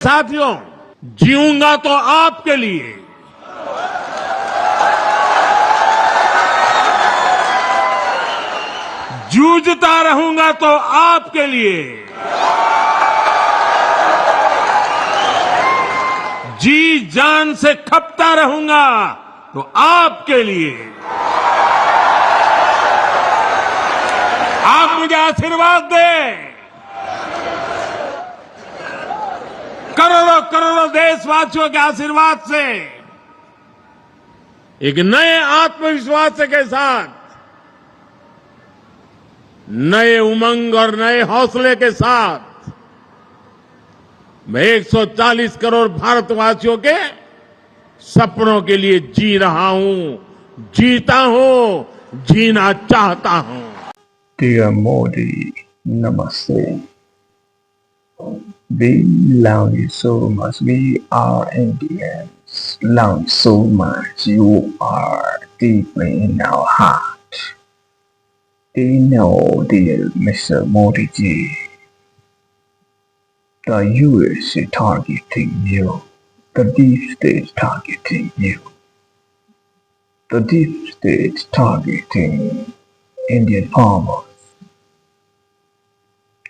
साथियों, जीऊंगा तो आपके लिए, जूझता रहूंगा तो आपके लिए, जी जान से खपता रहूंगा तो आपके लिए। आप मुझे आशीर्वाद दें। करोड़ों करोड़ों देशवासियों के आशीर्वाद से, एक नए आत्मविश्वास के साथ, नए उमंग और नए हौसले के साथ मैं 140 करोड़ भारतवासियों के सपनों के लिए जी रहा हूं, जीता हूं, जीना चाहता हूं। Dear Modi, Namaste. We love you so much. We are Indians. Love you so much. You are deeply in our heart. Do you know, dear Mr. Modi ji, the U.S. is targeting you. The deep state is targeting you. The deep state is targeting Indian farmers.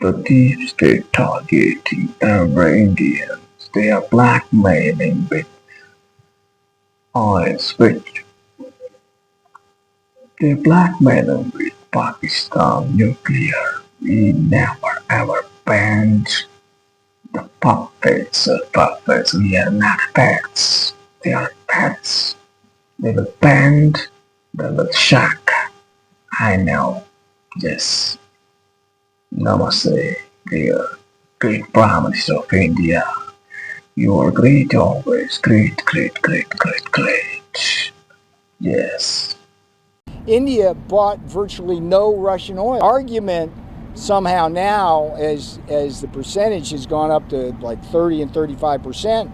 The deep state targeting every Indians. They are blackmailing with oil switch. They are blackmailing with Pakistan nuclear. We never ever banned the puppets. Puppets. We are not pets. They are pets. They will bend. They will shock. I know. Yes. Namaste, dear great Prime Minister of India. You are great always. Great, great, great, great, great. Yes. India bought virtually no Russian oil. Argument somehow now, as the percentage has gone up to like 30 and 35%,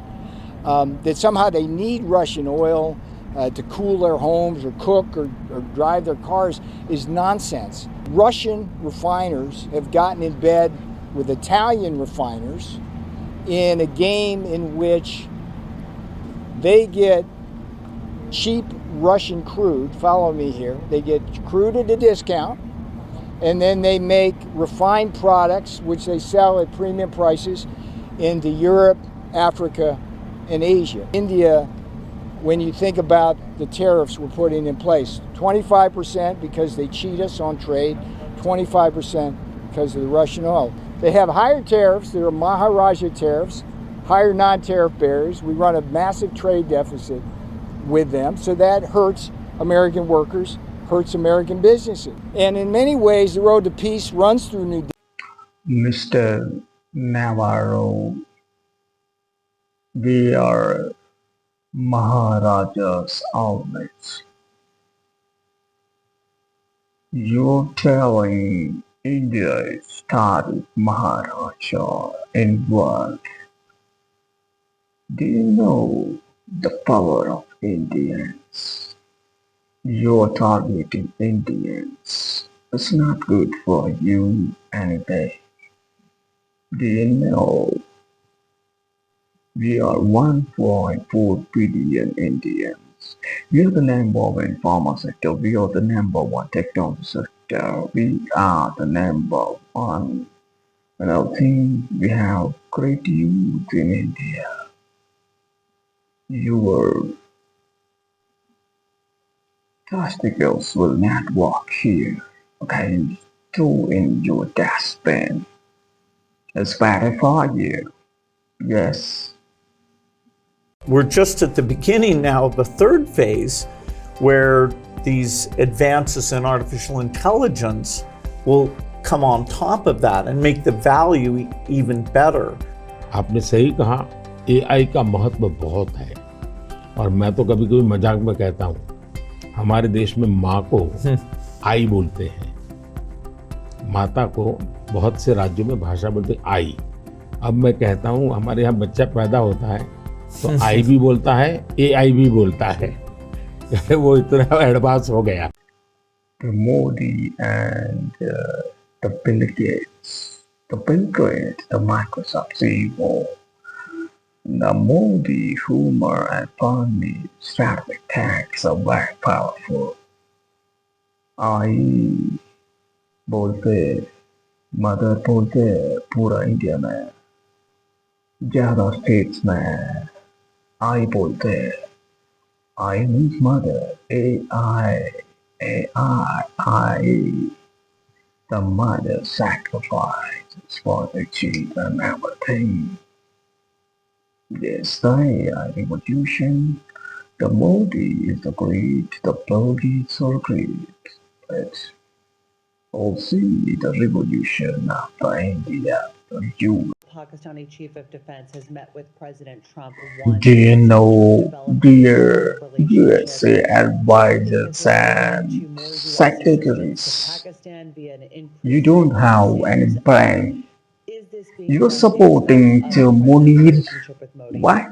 that somehow they need Russian oil to cool their homes or cook or drive their cars is nonsense. Russian refiners have gotten in bed with Italian refiners in a game in which they get cheap Russian crude, follow me here, they get crude at a discount, and then they make refined products which they sell at premium prices into Europe, Africa, and Asia. India, when you think about the tariffs we're putting in place, 25% because they cheat us on trade, 25% because of the Russian oil. They have higher tariffs, there are Maharaja tariffs, higher non-tariff barriers. We run a massive trade deficit with them, so that hurts American workers, hurts American businesses. And in many ways, the road to peace runs through New Delhi. Mr. Navarro, we are Maharaja's always. You're telling India started Maharaja in world. Do you know the power of Indians? You're targeting Indians. It's not good for you anyway. Do you know we are 1.4 billion Indians? We are the number one in pharma sector. We are the number one technology sector. We are the number one. And I think we have great youth in India. Your testicles will not walk here. Okay, throw in your dustbin. It's better for you. Yes. We're just at the beginning now of the third phase where these advances in artificial intelligence will come on top of that and make the value even better. आपने सही कहा, AI का महत्व बहुत है और मैं तो कभी कभी मजाक में कहता हूँ, हमारे देश में माँ को आई बोलते हैं, माता को बहुत से राज्यों में भाषा बोलते हैं आई। अब मैं कहता हूँ हमारे यहाँ बच्चा पैदा होता है तो आई भी बोलता है, एआई भी बोलता है। वो इतना एडवांस हो गया। The Modi and the Bill Gates, the Microsoft CEO, The Modi humor and funny strategic attacks are very powerful. आई बोलते मदर बोलते पूरा इंडिया में ज्यादा स्टेट्स में आई बोलते I means mother I the mother sacrifices for the children everything. Yes, the AI revolution. The Modi is the great, the Modi is so great. Let's all see the revolution after India, the U.S. Pakistani chief of defense has met with President Trump Do you know, dear USA advisors and secretaries, you don't have any brain. You're supporting to Munir. Why?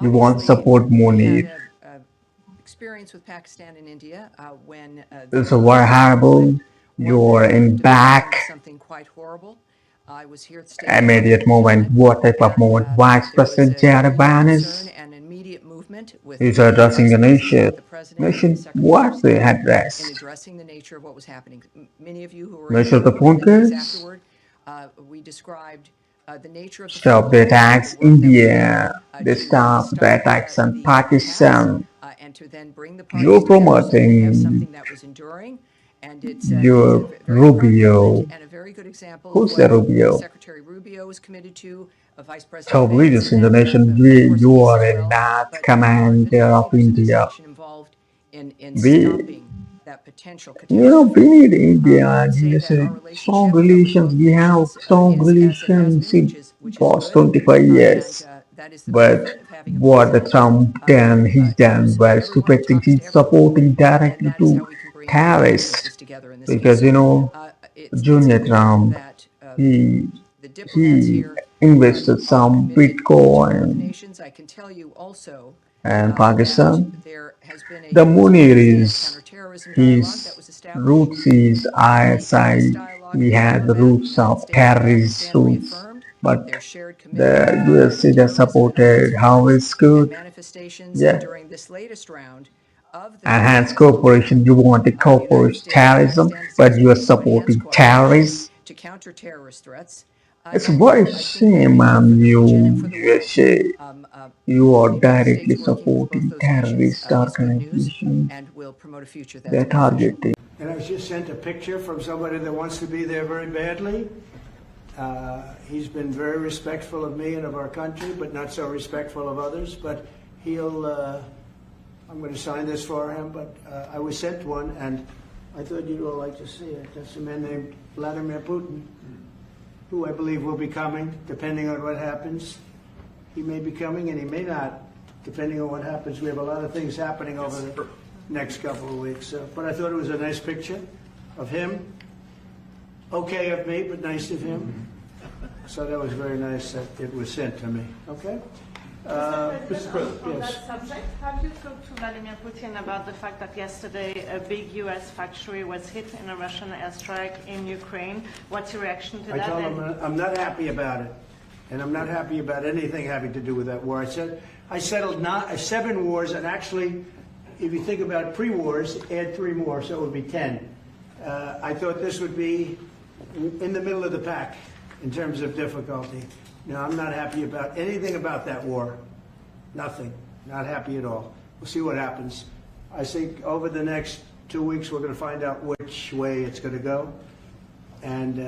You want to support Munir. Experience with Pakistan and India when It's a very horrible. You're in back. Something quite horrible. I was here at State Immediate movement. What type of movement? Vice President Bannon and immediate movement with is addressing the nation. Nation, what they address? in addressing the nature of what was happening. Many of you who were Measure the in phone calls. afterward, we described the nature of Stop the attacks, India. They stop the attacks on Pakistan. and to then bring the You're parties together so that we have promoting something that was enduring. And it's your very Rubio. and a very good example Who's of the what Rubio? Secretary Rubio is committed to, Vice President Top Vance, leaders in the and, nation. of course, You East are as a well. North But, commander the of leaders in this India. section involved in We, stopping that potential we need India I would and say USA. that our Strong relationship relations. with We both have nations, strong is as it has relations been, in which is past good. 25 years. That is the But benefit of having a what the president Trump done, he's done very stupid things. He's supporting directly that is how to we can bring terrorists. businesses together in this Because case. It's Junior clear Trump, that he the diplomats here invested are some committed to both Bitcoin nations. I can tell you also and that Pakistan. there has been a The Munir is counterterrorism dialogue that his was established. roots is ISI. He had the roots of terrorist roots, but Their shared the commitment USA that supported how it's good. manifestations Yeah. during this latest round of the Enhanced cooperation. You want to cooperate terrorism, but you are supporting terrorists. to counter terrorist threats. It's very shame on you, USA. You are directly supporting terrorist organizations. And will promote a future that's They're targeting. And I was just sent a picture from somebody that wants to be there very badly. He's been very respectful of me and of our country, but not so respectful of others. But he'll, I'm going to sign this for him, but I was sent one, and I thought you'd all like to see it. That's a man named Vladimir Putin, who I believe will be coming, depending on what happens. He may be coming, and he may not, depending on what happens. We have a lot of things happening over the next couple of weeks. But I thought it was a nice picture of him. Okay of me, but nice of him. So that was very nice that it was sent to me. Okay? Mr. President, on yes. that subject, have you talked to Vladimir Putin about the fact that yesterday a big U.S. factory was hit in a Russian airstrike in Ukraine? What's your reaction to I that? told him I'm not happy about it, and I'm not happy about anything having to do with that war. I settled 7 wars, and actually, if you think about pre-wars, add 3 more, so it would be 10. I thought this would be in the middle of the pack in terms of difficulty. No, I'm not happy about anything about that war. Nothing. Not happy at all. We'll see what happens. I think over the next 2 weeks we're going to find out which way it's going to go. And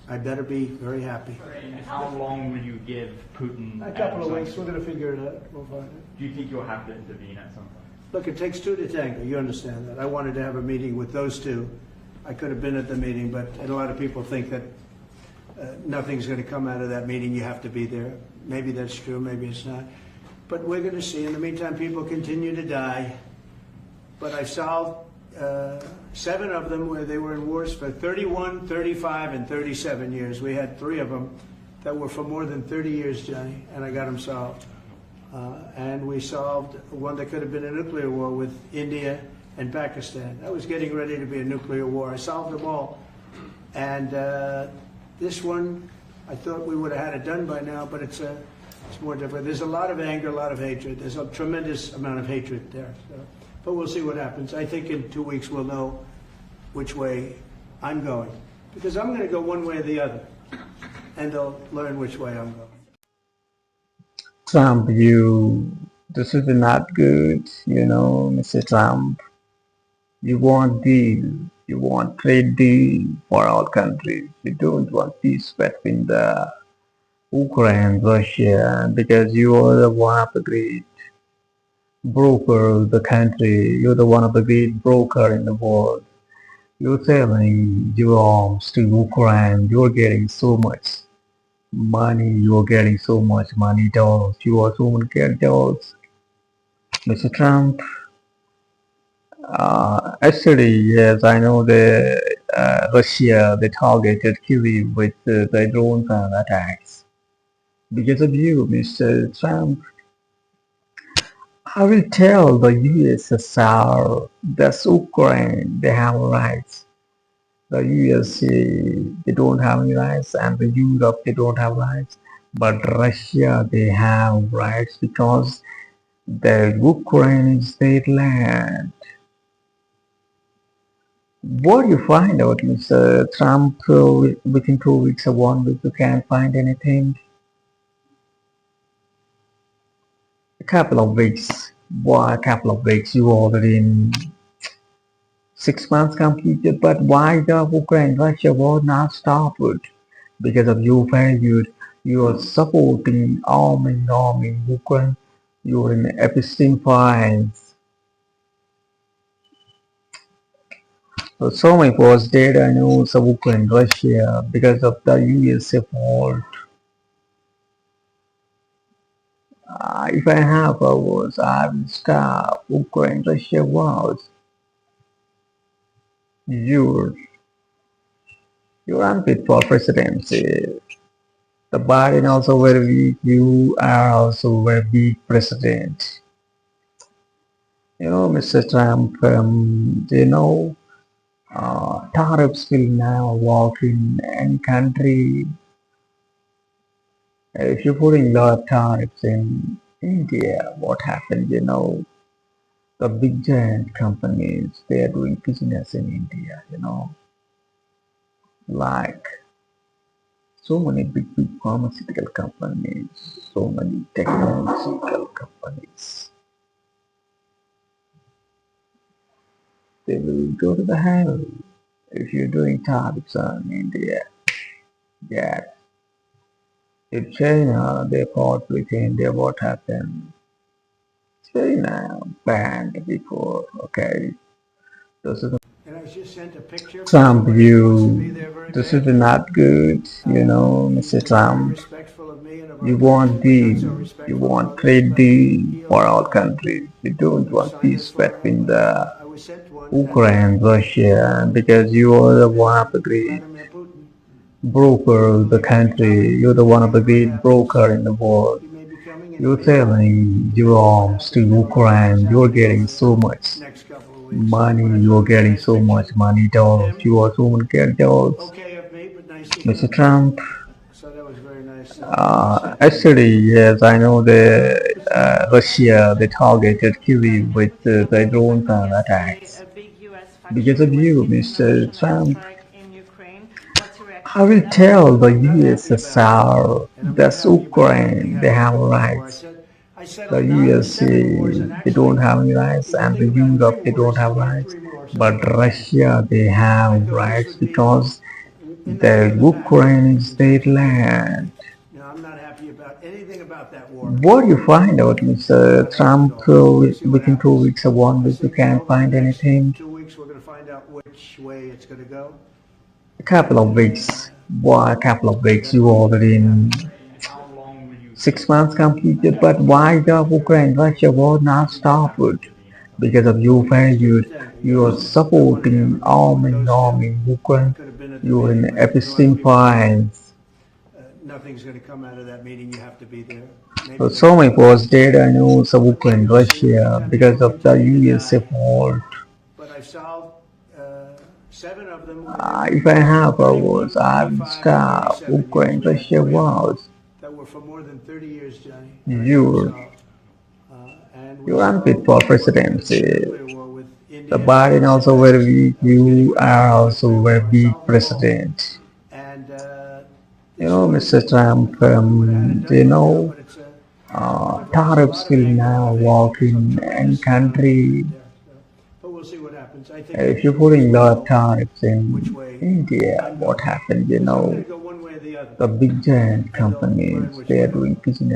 I better be very happy. And how long will you give Putin? A couple of weeks. We're going to figure it out. We'll find it. Do you think you'll have to intervene at some point? Look, it takes 2 to tango. You understand that. I wanted to have a meeting with those 2. I could have been at the meeting, but a lot of people think that nothing's going to come out of that meeting. You have to be there. Maybe that's true, maybe it's not. But we're going to see. In the meantime, people continue to die. But I've solved 7 of them where they were in wars for 31, 35, and 37 years. We had 3 of them that were for more than 30 years, Johnny, and I got them solved. And we solved one that could have been a nuclear war with India and Pakistan. That was getting ready to be a nuclear war. I solved them all. And this one I thought we would have had it done by now, but it's more difficult. There's a lot of anger, a lot of hatred. There's a tremendous amount of hatred there. So, but we'll see what happens. I think in 2 weeks we'll know which way I'm going, because I'm going to go one way or the other, and they'll learn which way I'm going. Trump, this is not good, Mr. Trump. You want deal, you want trade deal for all countries. You don't want peace between the Ukraine, Russia, because you are the one of the great broker of the country. You're the one of the great broker in the world. You're selling your arms to Ukraine. You're getting so much money. You're getting so much money, dollars. You are so many dollars. Mr. Trump, yesterday, yes, I know Russia, they targeted Kyiv with their drones and attacks. Because of you, Mr. Trump, I will tell the USSR, the Ukraine, they have rights. The USA, they don't have any rights, and the Europe, they don't have rights. But Russia, they have rights because the Ukraine is their land. What do you find out, Mr. Trump, within 2 weeks or 1 week, you can't find anything? A couple of weeks, why a couple of weeks, you already in 6 months completed, but why the Ukraine-Russia war not stopped? Because of your failure, you are supporting arming Ukraine, you are in Epstein files. So many was dead, I know, of Ukraine, Russia, because of the USA fault. If I have powers, I will stop Ukraine, Russia wars. You're unfit for presidency. The Biden also very weak. You are also very weak president. Mr. Trump, tariffs will now work in any country. If you're putting a lot of tariffs in India, what happens, the big giant companies, they are doing business in India, like so many big pharmaceutical companies, so many technological companies. They will go to the hell if you're doing tariffs on India. Yeah. If China, they fought with India, what happened? China banned before, okay? This is And I just sent a picture from Trump, somebody who wants to be there very this is badly. not good, Mr. Very Trump. respectful of me and of our You country, want but not so deal, you respectful of want others, trade but deal for all he'll countries. You don't want sign it peace for between the I was sent one. Ukraine, Russia, because you are the one of the great Vladimir Putin. broker of the country. You're the one of the great broker in the world. He may be coming and You're he may selling your arms to Ukraine. You're getting so much next couple of weeks. money. You're getting so much money, dollars. You are so many dollars. Okay of me, but nice of Mr. him. Trump, So that was very nice. yesterday, yes, I know Russia, they targeted Kyiv with their drones and attacks. Because of you, Mr. Trump, I will tell the USSR, the Ukraine, they have rights. The USA, they don't have any rights, and the Europe, they don't have rights. But Russia, they have rights because the Ukraine is their land. No, I'm not happy about anything about that war. What do you find out, Mr. Trump, within 2 weeks or 1 week, you can't find anything? 2 weeks, we're going to find out which way it's going to go. A couple of weeks, why a couple of weeks, you already in How long will you 6 months completed, but why the Ukraine-Russia war not stopped? Because of your failure, you are supporting arming Ukraine, you are in Epstein files. Nothing's going to come out of that meeting. You have to be there. So many was dead, I know, of Ukraine, Russia, because of the USA fault. But I've solved 7 of them If I have powers, I would stop Ukraine-Russia wars. that were for more than 30 years, Johnny. You're And we You're saw unfit for presidency. nuclear war with The India. Biden also very weak. You are also very weak president. And You know, Mr. Trump, tariffs will now work in any country. but we'll see what happens. I think If you're putting a lot of tariffs in which way India, what happens, it's going to go one way or the other. the big giant companies, they are doing business.